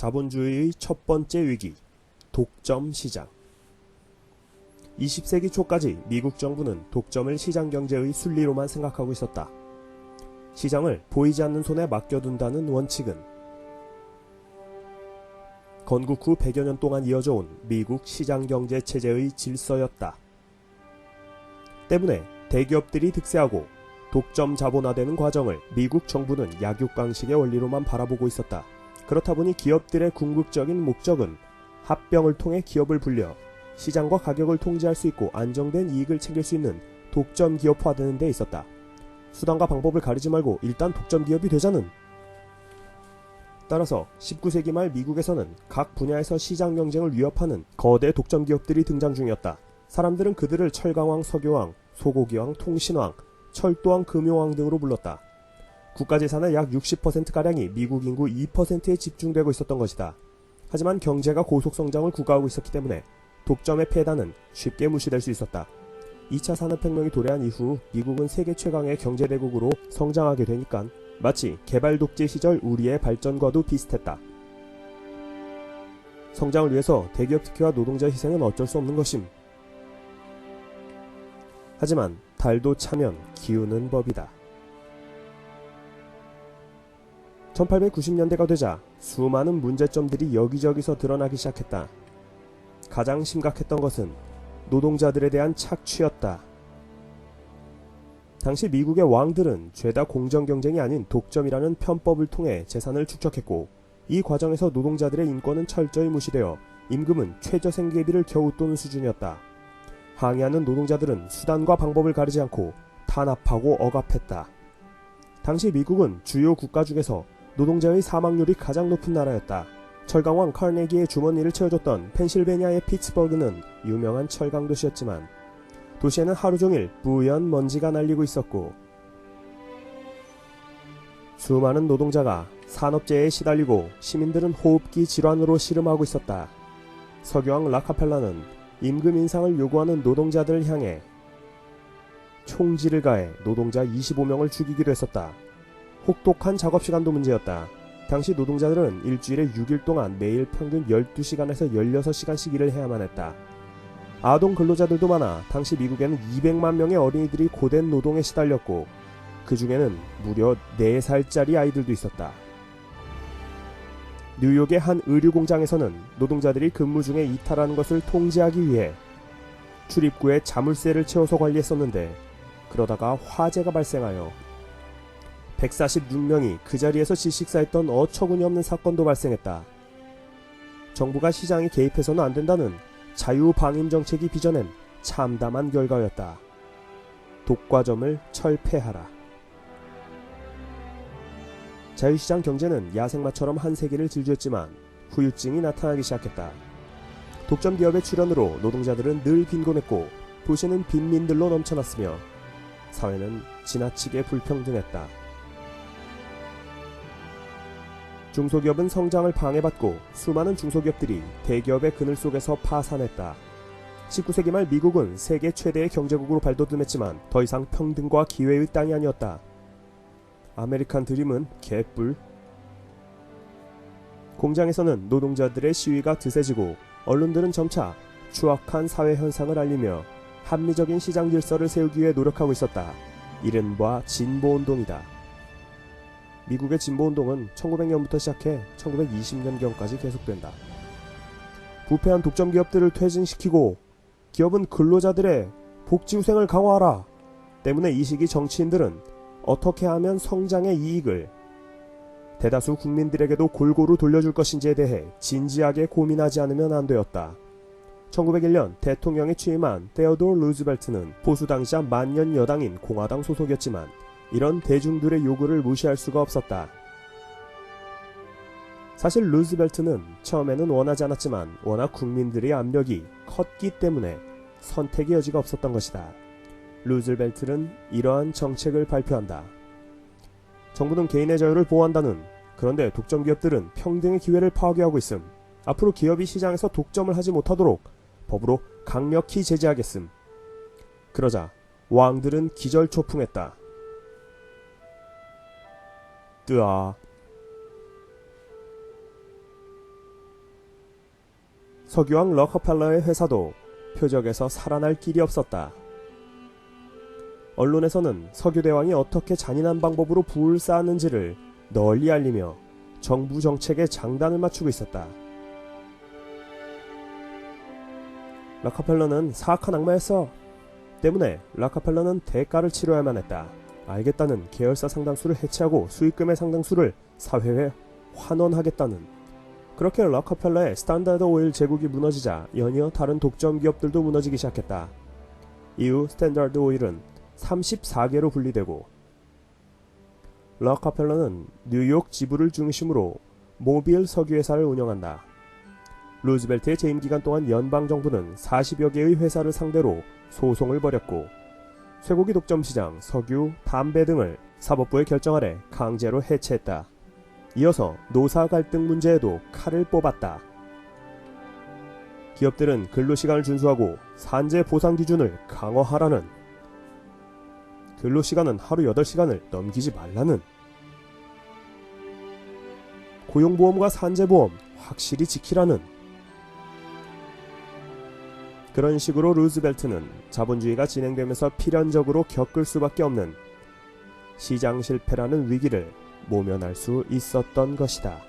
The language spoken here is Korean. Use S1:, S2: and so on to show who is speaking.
S1: 자본주의의 첫 번째 위기, 독점 시장. 20세기 초까지 미국 정부는 독점을 시장 경제의 순리로만 생각하고 있었다. 시장을 보이지 않는 손에 맡겨둔다는 원칙은 건국 후 100여 년 동안 이어져 온 미국 시장 경제 체제의 질서였다. 때문에 대기업들이 득세하고 독점 자본화되는 과정을 미국 정부는 약육강식의 원리로만 바라보고 있었다. 그렇다 보니 기업들의 궁극적인 목적은 합병을 통해 기업을 불려 시장과 가격을 통제할 수 있고 안정된 이익을 챙길 수 있는 독점 기업화되는 데 있었다. 수단과 방법을 가리지 말고 일단 독점 기업이 되자는. 따라서 19세기 말 미국에서는 각 분야에서 시장 경쟁을 위협하는 거대 독점 기업들이 등장 중이었다. 사람들은 그들을 철강왕, 석유왕, 소고기왕, 통신왕, 철도왕, 금융왕 등으로 불렀다. 국가재산의 약 60%가량이 미국 인구 2%에 집중되고 있었던 것이다. 하지만 경제가 고속성장을 구가하고 있었기 때문에 독점의 폐단은 쉽게 무시될 수 있었다. 2차 산업혁명이 도래한 이후 미국은 세계 최강의 경제대국으로 성장하게 되니까 마치 개발 독재 시절 우리의 발전과도 비슷했다. 성장을 위해서 대기업 특혜와 노동자 희생은 어쩔 수 없는 것임. 하지만 달도 차면 기우는 법이다. 1890년대가 되자 수많은 문제점들이 여기저기서 드러나기 시작했다. 가장 심각했던 것은 노동자들에 대한 착취였다. 당시 미국의 왕들은 죄다 공정 경쟁이 아닌 독점이라는 편법을 통해 재산을 축적했고, 이 과정에서 노동자들의 인권은 철저히 무시되어 임금은 최저생계비를 겨우 도는 수준이었다. 항의하는 노동자들은 수단과 방법을 가리지 않고 탄압하고 억압했다. 당시 미국은 주요 국가 중에서 노동자의 사망률이 가장 높은 나라였다. 철강왕 카네기의 주머니를 채워줬던 펜실베니아의 피츠버그는 유명한 철강 도시였지만 도시에는 하루 종일 뿌연 먼지가 날리고 있었고 수많은 노동자가 산업재해에 시달리고 시민들은 호흡기 질환으로 시름하고 있었다. 석유왕 라카펠라는 임금 인상을 요구하는 노동자들을 향해 총질을 가해 노동자 25명을 죽이기도 했었다. 혹독한 작업시간도 문제였다. 당시 노동자들은 일주일에 6일 동안 매일 평균 12시간에서 16시간씩 일을 해야만 했다. 아동 근로자들도 많아 당시 미국에는 200만 명의 어린이들이 고된 노동에 시달렸고 그 중에는 무려 4살짜리 아이들도 있었다. 뉴욕의 한 의류공장에서는 노동자들이 근무 중에 이탈하는 것을 통제하기 위해 출입구에 자물쇠를 채워서 관리했었는데 그러다가 화재가 발생하여 146명이 그 자리에서 질식사했던 어처구니 없는 사건도 발생했다. 정부가 시장에 개입해서는 안 된다는 자유방임 정책이 빚어낸 참담한 결과였다. 독과점을 철폐하라. 자유시장 경제는 야생마처럼 한 세기를 질주했지만 후유증이 나타나기 시작했다. 독점 기업의 출현으로 노동자들은 늘 빈곤했고 도시는 빈민들로 넘쳐났으며 사회는 지나치게 불평등했다. 중소기업은 성장을 방해받고 수많은 중소기업들이 대기업의 그늘 속에서 파산했다. 19세기 말 미국은 세계 최대의 경제국으로 발돋움했지만 더 이상 평등과 기회의 땅이 아니었다. 아메리칸 드림은 개뿔. 공장에서는 노동자들의 시위가 드세지고 언론들은 점차 추악한 사회 현상을 알리며 합리적인 시장 질서를 세우기 위해 노력하고 있었다. 이른바 진보운동이다. 미국의 진보운동은 1900년부터 시작해 1920년경까지 계속된다. 부패한 독점 기업들을 퇴진시키고 기업은 근로자들의 복지후생을 강화하라 때문에 이 시기 정치인들은 어떻게 하면 성장의 이익을 대다수 국민들에게도 골고루 돌려줄 것인지에 대해 진지하게 고민하지 않으면 안 되었다. 1901년 대통령에 취임한 테오도르 루즈벨트는 보수 당시자 만년 여당인 공화당 소속이었지만 이런 대중들의 요구를 무시할 수가 없었다. 사실 루즈벨트는 처음에는 원하지 않았지만 워낙 국민들의 압력이 컸기 때문에 선택의 여지가 없었던 것이다. 루즈벨트는 이러한 정책을 발표한다. 정부는 개인의 자유를 보호한다는, 그런데 독점 기업들은 평등의 기회를 파괴하고 있음. 앞으로 기업이 시장에서 독점을 하지 못하도록 법으로 강력히 제재하겠음. 그러자 왕들은 기절초풍했다. 뜨아. 석유왕 럭커펠러의 회사도 표적에서 살아날 길이 없었다. 언론에서는 석유대왕이 어떻게 잔인한 방법으로 부를 쌓았는지를 널리 알리며 정부 정책에 장단을 맞추고 있었다. 락커펠러는 사악한 악마였어. 때문에 락커펠러는 대가를 치러야만 했다. 알겠다는 계열사 상당수를 해체하고 수익금의 상당수를 사회에 환원하겠다는. 그렇게 락커펠러의 스탠다드 오일 제국이 무너지자 연이어 다른 독점 기업들도 무너지기 시작했다. 이후 스탠다드 오일은 34개로 분리되고 락커펠러는 뉴욕 지부를 중심으로 모빌 석유회사를 운영한다. 루즈벨트의 재임 기간 동안 연방정부는 40여 개의 회사를 상대로 소송을 벌였고 쇠고기 독점 시장, 석유, 담배 등을 사법부의 결정 아래 강제로 해체했다. 이어서 노사 갈등 문제에도 칼을 뽑았다. 기업들은 근로시간을 준수하고 산재 보상 기준을 강화하라는, 근로시간은 하루 8시간을 넘기지 말라는, 고용보험과 산재보험 확실히 지키라는. 그런 식으로 루즈벨트는 자본주의가 진행되면서 필연적으로 겪을 수밖에 없는 시장 실패라는 위기를 모면할 수 있었던 것이다.